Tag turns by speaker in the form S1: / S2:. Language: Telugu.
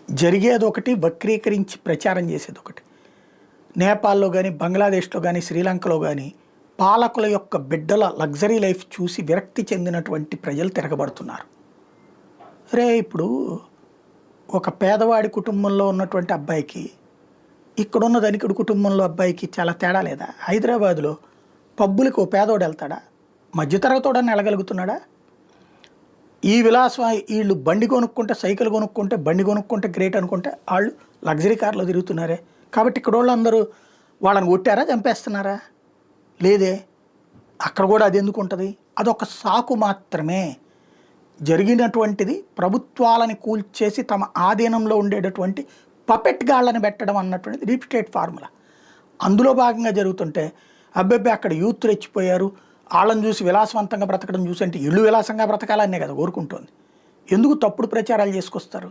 S1: జరిగేది ఒకటి, వక్రీకరించి ప్రచారం చేసేది ఒకటి. నేపాల్లో కానీ, బంగ్లాదేశ్లో కానీ, శ్రీలంకలో కానీ పాలకుల యొక్క బిడ్డల లగ్జరీ లైఫ్ చూసి విరక్తి చెందినటువంటి ప్రజలు తిరగబడుతున్నారు. ఇప్పుడు ఒక పేదవాడి కుటుంబంలో ఉన్నటువంటి అబ్బాయికి, ఇక్కడున్న ధనికుడి కుటుంబంలో అబ్బాయికి చాలా తేడా లేదా? హైదరాబాదులో పబ్బులకు ఓ పేదోడు వెళ్తాడా? మధ్యతరగతోడని వెళ్ళగలుగుతున్నాడా? ఈ విలాసం వీళ్ళు బండి కొనుక్కుంటే, సైకిల్ కొనుక్కుంటే, బండి కొనుక్కుంటే గ్రేట్ అనుకుంటే వాళ్ళు లగ్జరీ కార్లో తిరుగుతున్నారే. కాబట్టి ఇక్కడ వాళ్ళందరూ వాళ్ళని కొట్టారా, చంపేస్తున్నారా? లేదే. అక్కడ కూడా అది ఎందుకు ఉంటుంది? అదొక సాకు మాత్రమే. జరిగినటువంటిది ప్రభుత్వాలని కూల్చేసి తమ ఆధీనంలో ఉండేటటువంటి పపెట్ గాళ్ళని పెట్టడం అన్నటువంటిది డీప్ స్టేట్ ఫార్ములా. అందులో భాగంగా జరుగుతుంటే అబ్బెబ్బే అక్కడ యూత్ రెచ్చిపోయారు, వాళ్ళని చూసి విలాసవంతంగా బ్రతకడం చూసి, అంటే ఇళ్ళు విలాసంగా బ్రతకాలనే కదా కోరుకుంటోంది. ఎందుకు తప్పుడు ప్రచారాలు చేసుకొస్తారు?